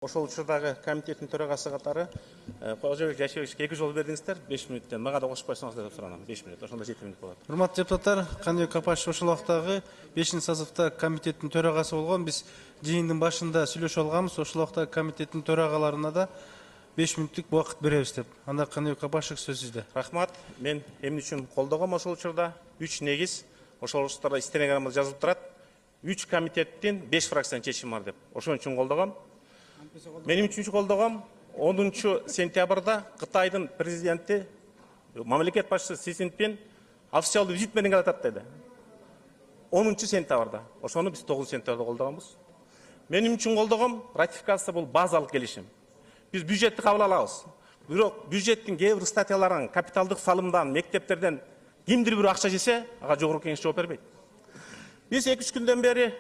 Ошол учурдагы комитеттин төрагасы катары Кожобек Жайшебековичке 2 жол бердиңиздер, 5 мүнөттөн. Мага да кошпойсоңуздар деп суранам. 5 мүнөт. Ошондо 7 мүнөт болот. Урматтуу депутаттар, Каныбек Капашев ошол убактагы 5-созывда комитеттин төрагасы болгон. Биз жыйындын башында сүйлөшүп алганбыз. Ошол убактагы комитеттин төрагаларына да 5 мүнөттүк убакыт беребиз деп. Анда Каныбек Капашев сөз сизде. Рахмат. Мен эмне үчүн колдогом ошол учурда 3 негиз. Ошол учурда стенограммада жазылып турат. 3 комитеттин 5 фракциянын чечими бар деп. Ошон үчүн колдогом. Менин үчүнчү колдогом 10 сентябрда Кытайдын президенти, мамлекет башчысы Си Цзиньпин официалдуу визит менен келатат деди. 10 сентябрда. Ошону биз 9 сентябрда колдогонбуз. Менин үчүн колдогом ратификация бул базалык келишим. Биз бюджетти кабыл алабыз. Бирок бюджеттин кээ бир статьяларын, капиталдык салымдан, мектептерден кимдир бир акча жесе, ага жогорку кеңеш жооп бербейт. Биз 2-3 күндөн бери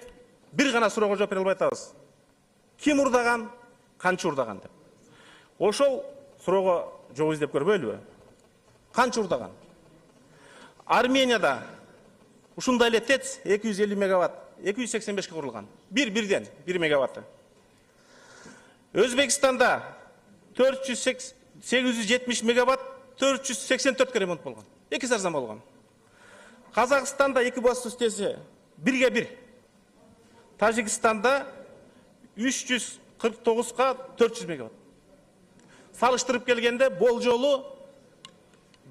бир гана суроого жооп бере албай атабыз. Ким урдаган, канча урдаган деп. Ошол суроого жооп издеп көрбөйлүбү? Канча урдаган? Арменияда ушундай эле ТЭЦ 250 мегаватт, 285 курулган. Бирден 1 мегаватты. Өзбекстанда 870 мегаватт, 484 ремонт болгон. 2 арзан болгон. Казакстанда 2 бос үстеси 1-1. Тажикстанда 349-га 400 мегаватт. Салыштырып келгенде болжолу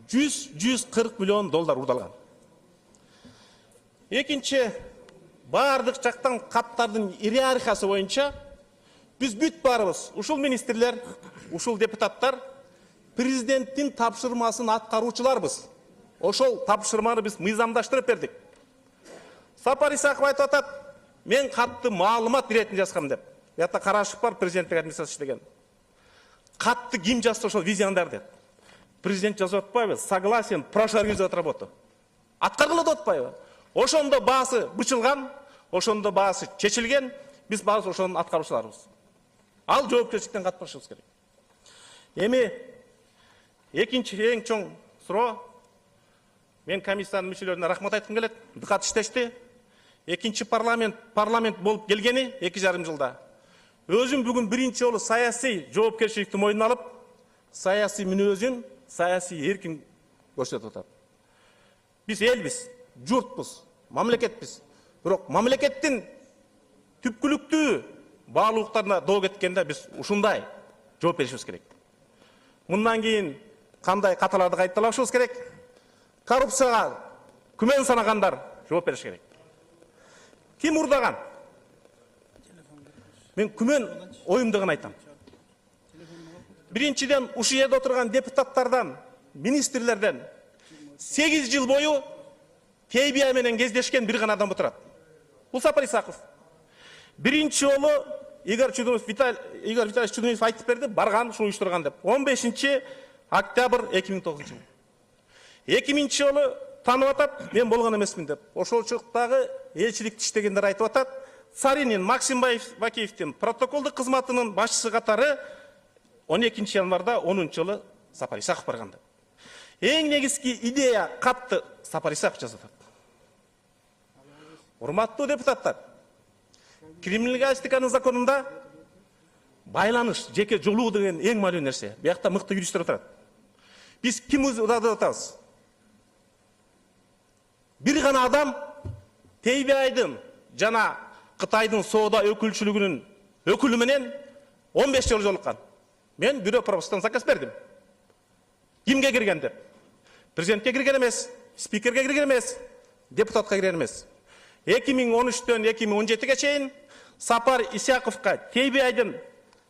100-140 миллион доллар урдалган. Экинчи, бардык жактан каттардын иерархиясы боюнча биз бүт барыбыз, ушул министрлер, ушул депутаттар президенттин тапшырмасын аткаруучуларбыз. Ошол тапшырманы биз мыйзамдаштырып бердик. Сапар Исаков айтып атат, мен катты маалымат иретин жазгам деп. Ята Карашев бар, президенттик администрация иштеген. Катты ким жазса ошол визиондар деп. Президент жазып атпайбы? Согласен, прошу организовать работу. Аткаргыла деп атпайбы? Ошондо баасы бычылган, ошондо баасы чечилген, биз баасы ошонун аткаруучуларыбыз. Ал жоопкерчиликтен катпашыбыз керек. Эми экинчи эң чоң суроо, мен комиссиянын мүчөлөрүнө рахмат айткым келет. Дыкат иштешти. Экинчи парламент болуп келгени 2,5 жылда. Өзүм бүгүн биринчи жолу саясий жоопкерчиликти мойнуна алып, саясий мүнөзүн, саясий эркин көрсөтүп атат. Биз элбиз, журтпуз, мамлекетпиз. Бирок мамлекеттин түпкүлүктүү баалуулуктарына доо кеткенде биз ушундай жооп беришибиз керек. Мындан кийин кандай каталарды кайталашыбыз керек? Коррупцияга күмөн санагандар жооп бериш керек. Ким урдаган? Мен күмөн оюмду гана айтам. Биринчиден, ушу жерде отурган депутаттардан, министрлерден 8 жыл бою ТБА менен кездешкен бир гана адам отурат. Бул Сапар Исаков. Биринчи жолу Игорь Витальевич Чудунов айтып берди, барган, ушуну уюштурган деп. 15 октябрь 2009 жыл. 2000 жолу танып атат, мен болгон эмесмин деп. Ошол чактагы элчиликти иштегендер айтып атат. Царинин, Максим Бакиевдин протоколдук кызматынын башчысы катары 12 январда 10 жылы Сапар Исаков барган деп. Эң негизги идея катты Сапар Исаков жазып атат. Урматтуу депутаттар, криминалистиканын законунда байланыш, жеке жолуу деген эң маанилүү нерсе. Биякта мыкты юристтер отурат. Биз ким урдады атабыз? Бир гана адам ТБАдын жана Кытайдын соода өкүлчүлүгүнүн өкүлү менен 15 жолу жолуккан. Мен бирөө пропускан заказ бердим. Кимге кирген деп? Президентке кирген эмес, спикерге кирген эмес, депутатка кирген эмес. 2013-төн 2017-ге чейин Сапар Исаковка ТБАдын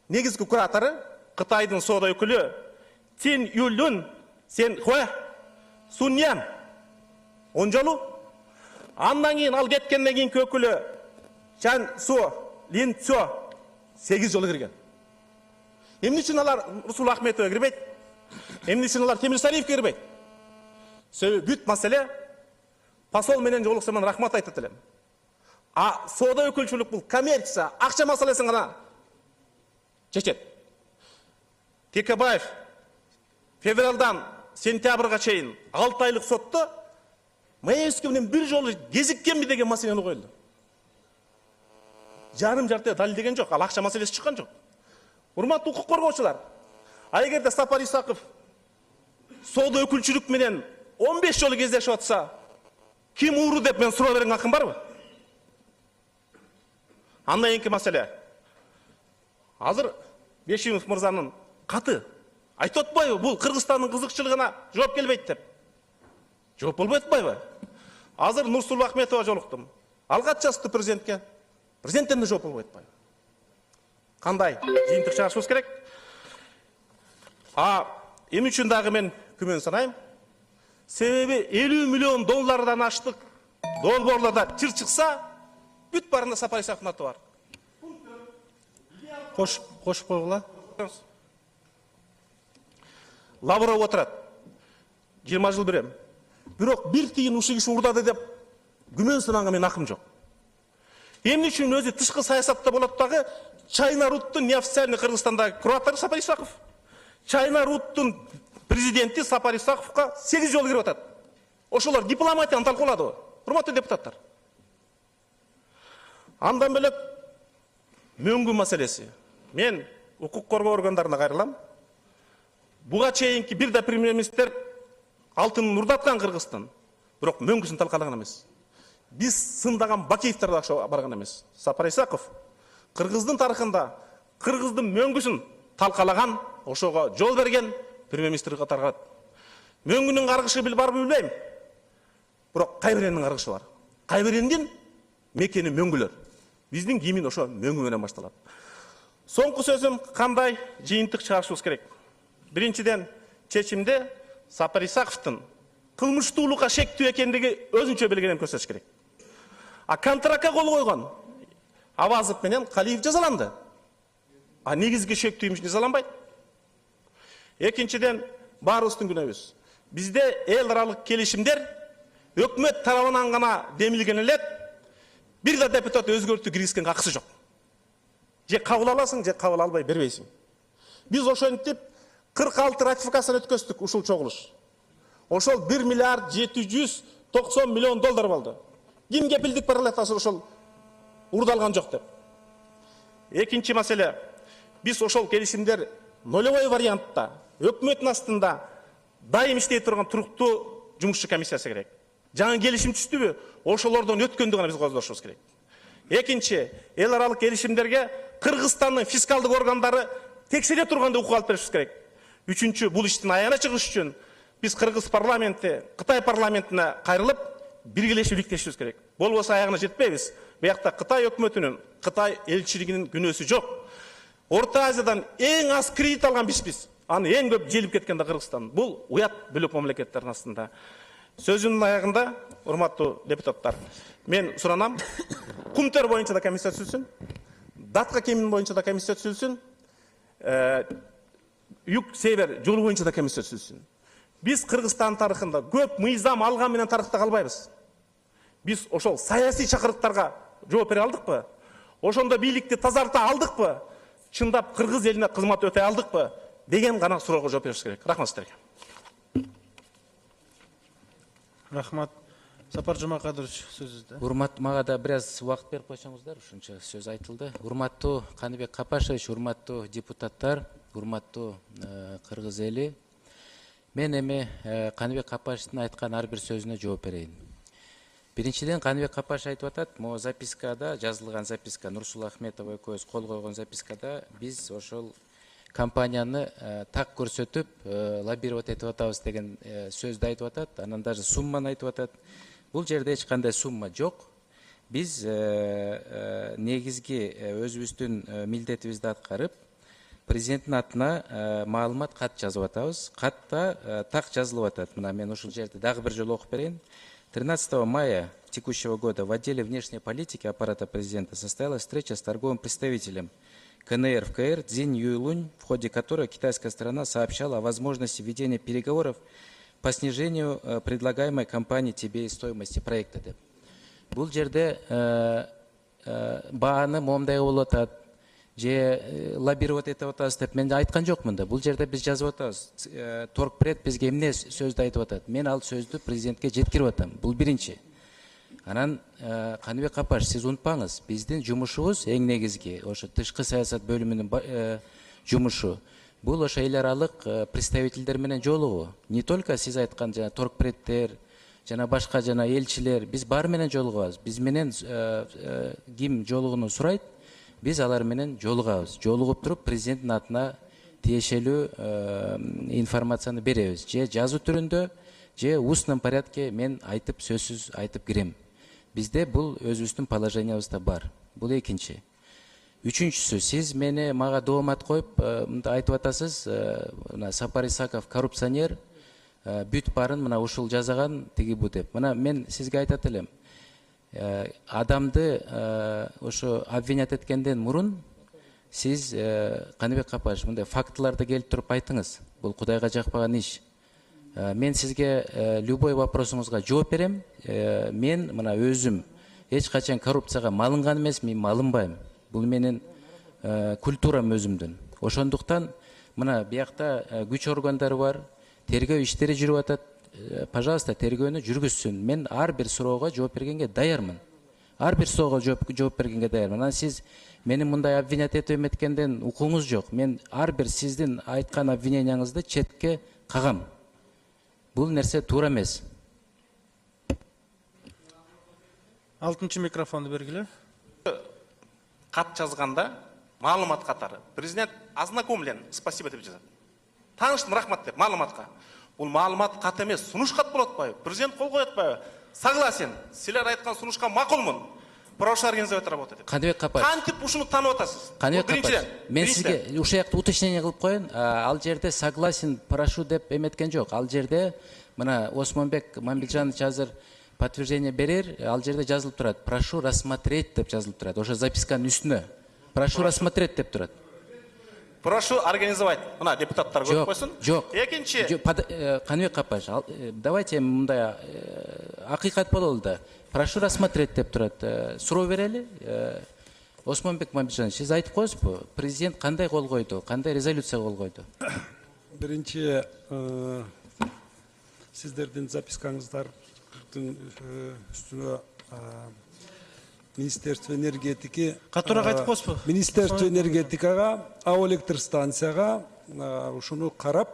негизги куратору, Кытайдын соода өкүлү Тин Юлун Сен Хуа Суньян 10 жолу. Андан кийин ал кеткенден кийинки өкүлү Чан Су Лин Цо 8 жолу кирген. Эмне үчүн алар Русул Ахметовго кирбейт? Эмне үчүн алар Темир Салиевке кирбейт? Себеби бүт маселе посол менен жолуксам мен рахмат айтат элем. А соода өкүлчүлүк бул коммерция, акча маселесин гана чечет. Текебаев февралдан сентябрга чейин 6 айлык сотто Маевский менен бир жолу кезиккенби деген маселени коюлду. Жарым жарты далилдеген жок, ал акча маселеси чыккан жок. урматтуу укук коргоочулар, а эгерде Сапар Исаков соода өкүлчүлүк менен 15 жолу кездешип атса, ким ууру деп мен суроо берген акым барбы? Андан кийинки маселе. Азыр Бешимов мырзанын каты айтып атпайбы, бул Кыргызстандын кызыкчылыгына жооп келбейт деп? Жооп болбой атпайбы? Азыр Нурсулу Ахметова жолуктум. Ал кат жазды президентке. Президенттен да жооп болбой атпайбы? Кандай жыйынтык чыгарышыбыз керек? Эмне үчүн дагы мен күмөн санайм? Себеби 50 миллион доллардан аштык долбоорларда чыр чыкса, бүт барында Сапар Исаковдун аты бар. Кошуп койгула. Лавров отурат. 20 жыл берем. Бирок бир тыйын ушул киши урдады деп күмөн санаганга мен акым жок. Эмне үчүн өзү тышкы саясатта болот дагы Чайна Руттун неофициальный Кыргызстандагы куратору Сапар Исаков. Чайна Руттун президенти Сапар Исаковга 8 жолу кирип атат. Ошолор дипломатияны талкууладыбы? Урматтуу депутаттар. Андан бөлөк мөңгү маселеси. Мен укук коргоо органдарына кайрылам. Буга чейинки бир да премьер-министр алтынын урдаткан Кыргызстан. Бирок мөңгүсүн талкалаган эмес. Биз сындаган Бакиевтер да барган эмес. Сапар Исаков Кыргыздын тарыхында Кыргыздын мөңгүсүн талкалаган, ошого жол берген премьер-министр катарга. Мөңгүнүн каргышы барбы билбейм. Бирок Кайберендин каргышы бар. Кайберендин мекени мөңгүлөр. Биздин кийимин ошо мөңгү менен башталат. Соңку сөзүм кандай жыйынтык чыгарышыбыз керек? Биринчиден, чечимде Сапар Исаковдун кылмыштуулукка шектүү экендиги өзүнчө белгиленип көрсөтүш керек. Контрактка кол койгон Авазов менен Калиев жазаланды. Негизги шектүү имиш жазаланбайт. Экинчиден, баарыбыздын күнөөбүз. Бизде эл аралык келишимдер өкмөт тарабынан гана демилген эле, бир да депутат өзгөртүү киргизген акысы жок. Же кабыл аласың, же кабыл албай бербейсиң. Биз ошентип 46 ратификацияны өткөздүк ушул чогулуш. Ошол 1 миллиард 790 миллион доллар болду. Ким кепилдик бара элек ошол урдалган жок деп. Экинчи маселе. Биз ошол келишимдер нолевой вариантта, өкмөттүн астында дайым иштей турган туруктуу жумушчу комиссиясы керек. Жаңы келишим түштүбү? Ошолордон өткөндү гана биз коздошубуз керек. Экинчи, эл аралык келишимдерге Кыргызстандын фискалдык органдары текшере турганда укук алып беришибиз керек. Үчүнчү, бул иштин аягына чыгыш үчүн биз Кыргыз парламенти, Кытай парламентине кайрылып, биргелешип иликтешибиз керек. Болбосо аягына жетпейбиз. Буякта Кытай өкмөтүнүн, Кытай элчилигинин күнөөсү жок. Орто Азиядан эң аз кредит алган биз. Аны эң көп желип кеткен да Кыргызстан. Бул уят бөлөк мамлекеттердин астында. Сөзүмдүн аягында, урматтуу депутаттар, мен суранам, Кумтөр боюнча да комиссия түзүлсүн, Датка кемин боюнча да комиссия түзүлсүн, Юг-Север жолу боюнча да комиссия түзүлсүн. Биз Кыргызстан тарыхында көп мыйзам алган менен тарыхта калбайбыз. Биз ошол саясий чакырыктарга жооп бере алдыкпы? Ошондо бийликти тазарта алдыкпы? Чындап кыргыз элине кызмат өтөй алдыкпы? Деген гана суроого жооп беришибиз керек. Рахмат сиздерге. Рахмат. Сапар Жумакадырович сөзүздө. Урматтуу, мага да бир аз убакыт берип койсоңуздар, ушунча сөз айтылды. Урматтуу Каныбек Капашевич, урматтуу депутаттар, урматтуу кыргыз эли. Мен эми Каныбек Капашевичтин айткан ар бир сөзүнө жооп берейин. Биринчиден, Каныбек Капашев айтып атат, могу запискада, жазылган записка, Нурсулу Ахметова экөөбүз кол койгон запискада биз ошол компанияны так көрсөтүп, лоббировать этип атабыз деген сөздү айтып атат. Анан даже сумманы айтып атат. Бул жерде эч кандай сумма жок. Биз негизги өзүбүздүн милдетибизди аткарып, президенттин атына маалымат кат жазып атабыз. Катта так жазылып атат. Мына мен ушул жерде дагы бир жолу окуп берейин. 13 мая текущего года в отделе внешней политики аппарата президента состоялась встреча с торговым представителем КНР в КР Цзинь Юйлунь, в ходе которой китайская сторона сообщала о возможности ведения переговоров по снижению предлагаемой компанией ТБ стоимости проекта. Бул жерде бааны момундай болуп атат, же лоббировать этип атабыз деп мен айткан жокмун да. Бул жерде биз жазып атабыз. Торгпред бизге эмне сөздү айтып атат. Мен ал сөздү президентке жеткирип атам. Бул биринчи. Анан Каныбек Капаш, сиз унутпаңыз, биздин жумушубуз эң негизги ошо тышкы саясат бөлүмүнүн жумушу бул ошо эл аралык представительдер менен жолугуу. Не только сиз айткан жана торгпредтер жана башка жана элчилер, биз баары менен жолугабыз. Биз менен ким жолугууну сурайт, биз алар менен жолугабыз. Жолугуп туруп президенттин атына тиешелүү информацияны беребиз. Же жазуу түрүндө, же устном порядке мен айтып сөзсүз айтып кирем. Бизде бул өзүбүздүн положениябызда бар. Бул экинчи. Үчүнчүсү, сиз мага доомат коюп мындай айтып атасыз, мына Сапар Исаков коррупционер, бүт барын мына ушул жазаган тиги бу деп. Мына мен сизге айтат элем. Адамды ошо обвинять эткенден мурун сиз Каныбек Капашев мындай фактыларды келип туруп айтыңыз. Бул Кудайга жакпаган иш. Мен сизге любой вопросуңузга жооп берем. Мен мына өзүм эч качан коррупцияга малынган эмес, мен малынбайм. Бул менин культурам өзүмдүн. Ошондуктан мына биякта күч органдары бар, тергөө иштери жүрүп атат. Пожалуйста, тергөөнү жүргүзсүн. Мен ар бир суроого жооп бергенге даярмын. Ар бир суроого жооп бергенге даярмын. Анан сиз мени мындай обвинять этем эткенден укуңуз жок. Мен ар бир сиздин айткан обвиненияңызды четке кагам. Бул нерсе туура эмес. Алтынчы микрофонду бергиле. Кат жазганда маалымат катары президент ознакомлен, спасибо деп жазат. Тааныштым, рахмат деп маалыматка. Бул маалымат кат эмес, сунуш кат болуп атпайбы? Президент кол коюп атпайбы? Согласен. Силер айткан сунушка макулмун. Прошлый организация работает. Каныбек Капашев. Кантип ушуну таанып атасыз? Каныбек Капашев. Мен сизге ушул жакта уточнение кылып коеюн. Ал жерде согласен, прошу деп эметкен жок. Ал жерде мына Осмонбек Мамбетжанович азыр подтверждение берер, ал жерде жазылып турат. Прошу рассмотреть деп жазылып турат. Ошо записканын үстүнө. Прошу рассмотреть деп турат. Прошу организовать. Мына депутаттар көрүп койсун. Жок. Экинчи. Каныбек Капашев, давайте мындай акыйкат бололу да. Прошу рассмотреть деп турат. Суроо берели. Осмонбек Мамбетжанович, сиз айтып коесузбу? Президент кандай кол койду? Кандай резолюция кол койду? Биринчи, сиздердин запискаңыздардын үстүнө Министерство энергетики, Катуураак айтып коесузбу? Министерство энергетикага, АО электр станцияга ушуну карап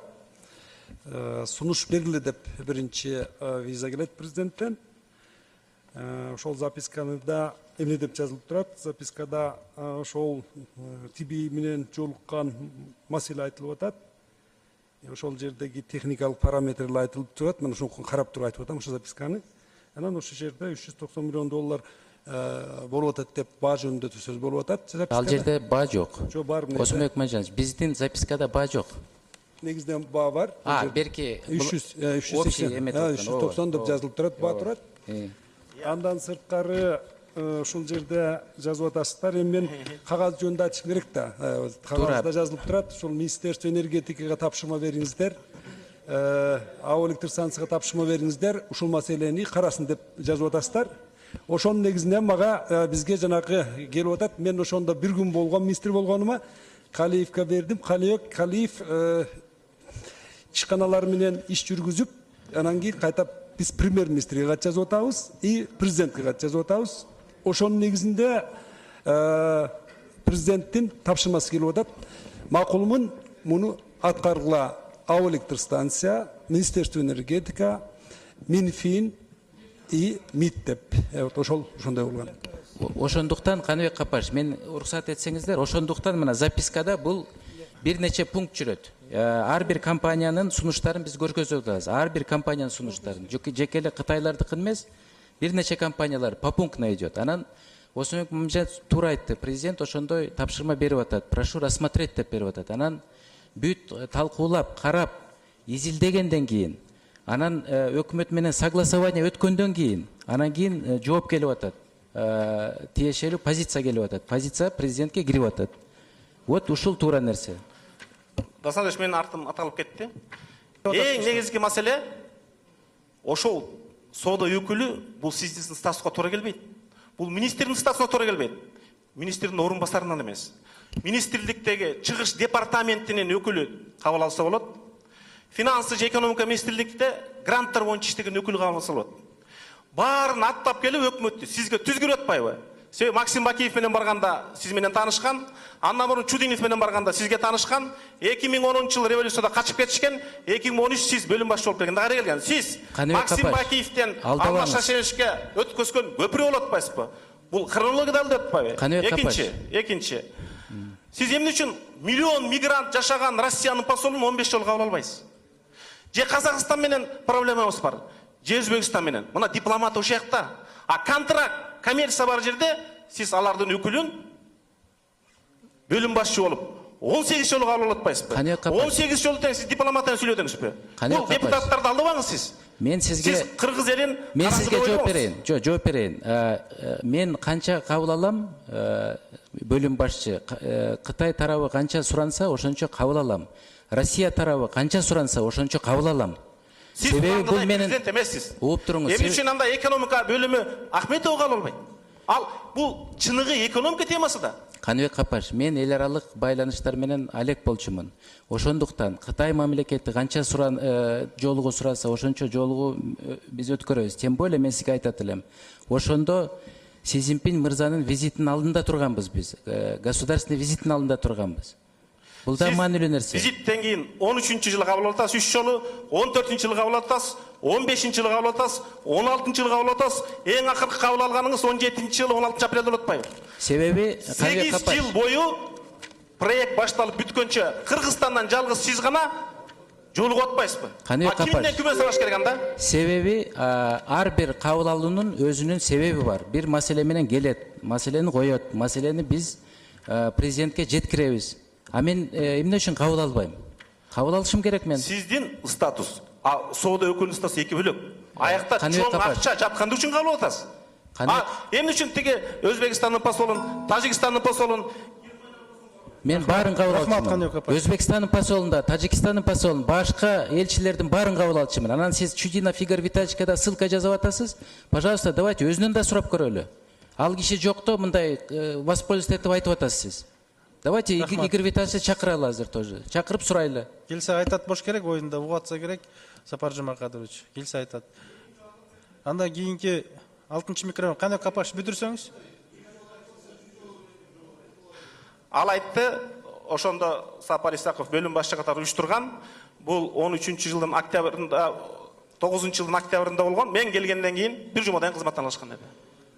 сунуш бергиле деп биринчи виза келет президенттен. Ошол запискада эмне деп жазылып турат? Запискада ошол ТИБИ менен жолуккан маселе айтылып атат. Ошол жердеги техникалык параметрлер айтылып турат. Мен ошону карап туруп айтып атам, ошо записканы. Анан ошол жерде 390 миллион доллар болуп атат деп баа жөнүндө сөз болуп атат. Ал жерде баа жок. Жок, бар. Осмонбек Мамбетжанович, биздин запискада баа жок. Негизинен баа бар. Берки 390 деп жазылып турат, баа турат. Андан сырткары ушул жерде жазып атасыздар. Эми мен кагаз жөнүндө айтышым керек да. Кагазда жазылып турат. Ушул Министерство энергетикага тапшырма бериңиздер. АО электр станцияга тапшырма бериңиздер. Ушул маселени карасын деп жазып атасыздар. Ошонун негизинен мага бизге жанагы келип атат. Мен ошондо бир күн болгон министр болгонума Калиевке бердим. Калиев ишканалар менен иш жүргүзүп, анан кийин кайта биз премьер-министрге кат жазып атабыз и президентке кат жазып атабыз. Ошонун негизинде президенттин тапшырмасы келип атат. Макулмун муну аткаргыла АО электр станция, Министерство энергетика, Минфин и МИД деп. Ошондой болгон. Ошондуктан Каныбек Капашев, мен уруксат этсеңиздер, ошондуктан мына запискада бул бир нече пункт жүрөт. Ар бир компаниянын сунуштарын биз көргөзүп атабыз. Ар бир компаниянын сунуштарын. Жеке эле Кытайлардыкын эмес, бир нече компаниялар попунктно идет. Анан Осмонбек Мамбетжанович туура айтты. Президент ошондой тапшырма берип атат. Прошу рассмотреть деп берип атат. Анан бүт талкуулап, карап, изилдегенден кийин, анан өкмөт менен согласование өткөндөн кийин, анан кийин жооп келип атат. Тиешелүү позиция келип атат. Позиция президентке кирип атат. Вот ушул туура нерсе. Дасандыш, менин артым аталып кетти. Эң негизги маселе ошол соода өкүлү бул сиздин статусуна туура келбейт. Бул министрдин статусуна туура келбейт. Министрдин орун басарынан эмес. Министрликтеги чыгыш департаментинин өкүлү кабыл алса болот. Финансы же экономика министрликте гранттар боюнча иштеген өкүл кабыл алса болот. Баарын аттап келип өкмөттү сизге түзгүрүп атпайбы? Себеби Максим Бакиев менен барганда сиз менен таанышкан, андан мурун Чудинов менен барганда сизге таанышкан, 2010-жылы революцияда качып кетишкен, 2013 сиз бөлүм башчы болуп келген, кайра келген. Сиз Максим Бакиевден Алмаз Шашеновичке өткөзгөн көпүрө болуп атпайсызбы? Бул хронологияда алып атпайбы? Экинчи. Сиз эмне үчүн миллион мигрант жашаган Россиянын посолун 15 жолу кабыл албайсыз? Же Казакстан менен проблемабыз бар, же Өзбекстан менен. Мына дипломат ошол жакта. А контракт, коммерция бар жерде сиз алардын өкүлүн бөлүм башчы болуп 18 жолу кабыл алып атпайсызбы? 18 жолу тең сиз дипломат менен сүйлөдүңүзбү? Бул депутаттарды алдабаңыз сиз. Мен сизге кыргыз элин мен сизге жооп берейин. Жооп берейин. Мен канча кабыл алам, бөлүм башчы, Кытай тарабы канча суранса, ошончо кабыл алам. Россия тарабы канча суранса, ошончо кабыл алам. Себеби бул менен президент эмессиз. Угуп туруңуз. Эмне үчүн анда экономика бөлүмү Ахметов кабыл албайт? Ал бул чыныгы экономика темасы да. Каныбек Капаш, мен эл аралык байланыштар менен алек болчумун. Ошондуктан Кытай мамлекети канча жолугу сураса, ошончо жолугу биз өткөрөбүз. Тем более мен сизге айтат элем. Ошондо Си Цзиньпин мырзанын визитинин алдында турганбыз биз. Государственный визитинин алдында турганбыз. Бул да маанилүү нерсе. Визиттен кийин 13-жылы кабыл алатасыз, 3 жолу, 14-жылы кабыл алатасыз, 15-жылы кабыл алатасыз, 16-жылы кабыл алатасыз, эң акыркы кабыл алганыңыз 17-жылы 16 апрелде болуп атпайбы? Себеби 8 жыл бою проект башталып бүткөнчө Кыргызстандан жалгыз сиз гана жолугуп атпайсызбы? Кимден күмө сабаш керек анда? Себеби ар бир кабыл алуунун өзүнүн себеби бар. Бир маселе менен келет, маселени коет, маселени биз президентке жеткиребиз. А мен эмне үчүн кабыл албайм? Кабыл алышым керек мен. Сиздин статус, соода өкүлүнүн статусу эки бөлөк. Аякта чоң акча жатканды үчүн кабыл аласыз. Эмне үчүн тиги Өзбекстандын посолун, Тажикстандын посолун мен баарын кабыл алчумун. Өзбекстандын посолунда, Тажикстандын посолун, башка элчилердин баарын кабыл алчумун. Анан сиз Чудинов Игорь Витальевичке да ссылка жазып атасыз. Пожалуйста, давайте өзүнөн да сурап көрөлү. Ал киши жокто мындай воспользоваться этип айтып атасыз сиз. Давайте Игорь Витальевича чакыралы азыр тоже. Чакырып сурайлы. Келсе айтат бош керек, оюнда угатса керек, Сапар Жумакадырович. Келсе айтат. Анда кийинки 6-чы микрофон кандай Капаш бүтүрсөңүз? Ал айтты, ошондо Сапар Исаков бөлүм башчы катары уюштурган. Бул 13-жылдын октябрында, 9-жылдын октябрында болгон. Мен келгенден кийин бир жумадан кызматтан алышкан эди.